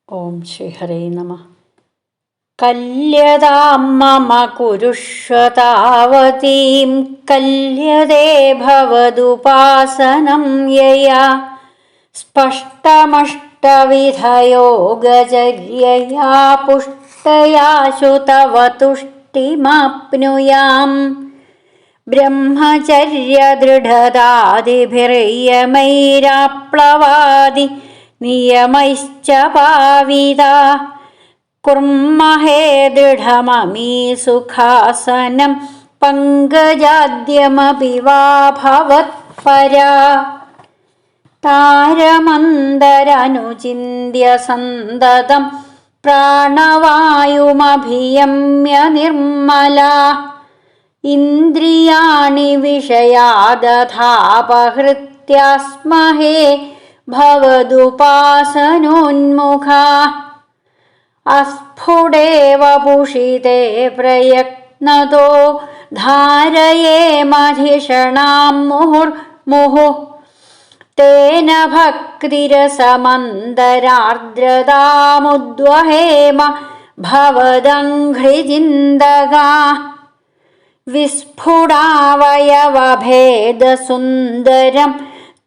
ഓം ശ്രീ ഹരേ നമഃ. കല്യതാം മമ കുരുഷ്വതാവതീം കല്യതേ ഭവദുപാസനം യയാ സ്പഷ്ടമഷ്ടവിധയോഗചര്യയാ പുഷ്ടയാശു തവ തുഷ്ടിമാപ്നുയാം. ബ്രഹ്മചര്യദൃഢതാദിഭിർയമൈരാപ്ലവാദി നിയമൈശ്ച പാവിതാ കുർമഹേ ദൃഢമമീ സുഖാസനം പങ്കജാദ്യമപി വാ ഭവത്പരാ. താരമന്തരനുചിന്യ സന്തതം പ്രാണവായുമഭിയമ്യ നിർമ്മലാ ഇന്ദ്രിയാണി വിഷയാദധാപഹൃത്യാസ്മഹേ ഭവദുപാസനോന്മുഖാ. അസ്ഫുടേവ പുഷിതേ പ്രയത്നതോ ധാരയേമധിഷണാം മുഹുർമുഹുഃ തേന ഭക്തിരസമന്തരാർദ്രതാമുദ്വഹേമ ഭവദംഘ്രിചിന്തകാ. വിസ്ഫുടാവയവഭേദസുന്ദരം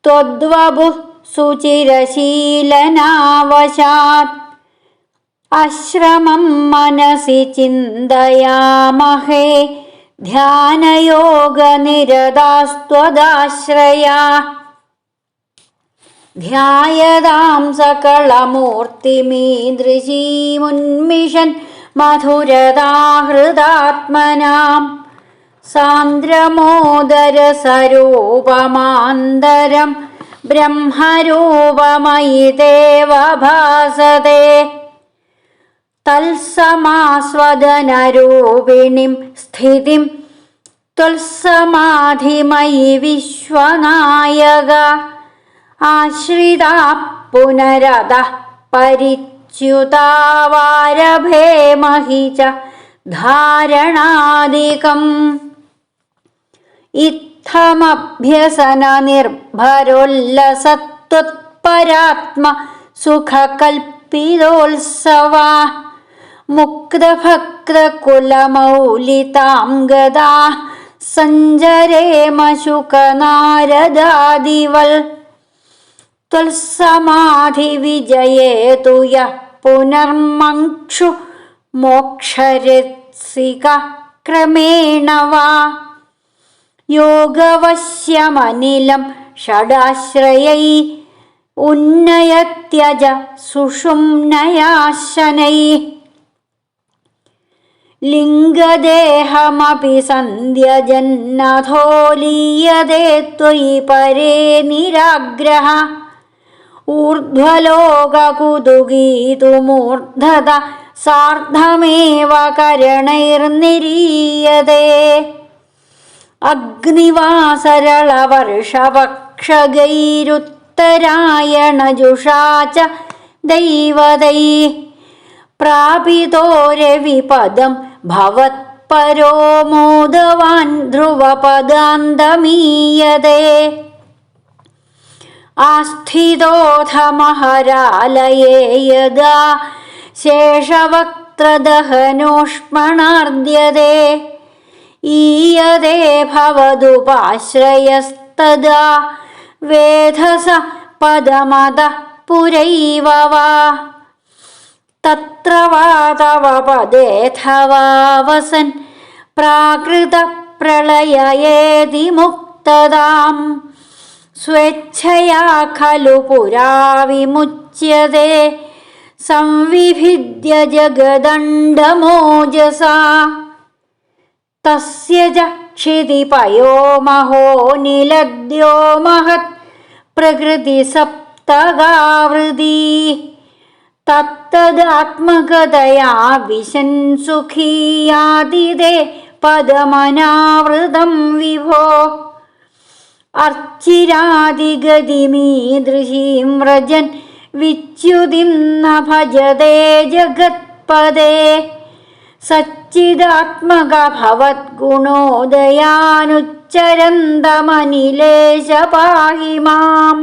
ത്വദ്വപുഃ സുചിരശീലനാവശാത് അശ്രമം മനസി ചിന്തയാമഹേ ധ്യാനയോഗനിരതാസ്ത്വദാശ്രയാ. ധ്യായതാം സകളമൂർത്തിമീദൃശീമുന്മിഷൻ മധുരതാഹൃദാത്മനാം സാന്ദ്രമോദരസരൂപമാന്തരം ബ്രഹ്മരൂപമയി ദേവ ഭാസതേ. തത്സമാസ്വദനരൂപിണിം സ്ഥിതിം ത്വത്സമാധിമയി വിശ്വനായക. ആശ്രിതാ പുനരതഃ പരിച്യുതാവാരഭേമഹി ച ധാരണാദികം. ഇത്തമഭ്യസന നിർഭരോല്ലസത്വത്പരാത്മ സുഖകൽപ്പിതോത്സവാ മുക്തഭക്തകുലമൗലിതാം ഗദാ സഞ്ചരേമ ശുകനാരദാദിവൽ. ത്വത്സമാധിവിജയേതു യഃ പുനർമങ്ക്ഷു മോക്ഷരസിക ക്രമേണ വാ. യോഗവശ്യമനിലം ഷഡാശ്രയൈ ഉന്നയത്യജ സുഷുമ്നയാശനൈ. ലിംഗദേഹമപി സന്ധ്യജന്നഥോ ലീയതേ ത്വയി പരേ നിരാഗ്രഹ. ഊർധ്വലോകകുതുകീതുമൂർധത സാർദ്ധമേവ കരണൈർനിരീയതേ. അഗ്നിവാസരളവർഷവക്ഷഗൈരുത്തരായണജുഷാ ച ദൈവതൈഃ പ്രാപിതോ രവിപദം ഭവത്പരോ മോദവാൻ ധ്രുവപദാന്തമീയതേ. ആസ്ഥിതോऽഥ മഹരാലയേ യദാ ശേഷവക്ത്രദഹനോഷ്മണാർദ്യതേ. ഈയതേ ഭവദുപാശ്രയസ്തദാ വേധസ പദമതഃ പുരൈവ വാ. തത്ര വാ തവ പദേഥവാ വസൻ പ്രാകൃതപ്രളയേതി മുക്തതാം. സ്വേച്ഛയാ ഖലു പുരാ വിമുച്യതേ സംവിഭിദ്യ ജഗദണ്ഡമോജസാ. തസ്യ ച ക്ഷിതിപയോ മഹോ നിലദ്യോ മഹത് പ്രകൃതിസപ്തഗാവൃതി. തത്തദാത്മകതയാ വിശൻ സുഖീയാതിദേ പദമനാവൃതം വിഭോ. അർച്ചിരാദിഗതിമീദൃശീം വ്രജൻ വിച്യുതിം ന ഭജതേ ജഗത്പദേ. സച്ചിദാത്മക ഭവദ്ഗുണോദയാനുച്ചരന്തമനിലേശ പാഹി മാം.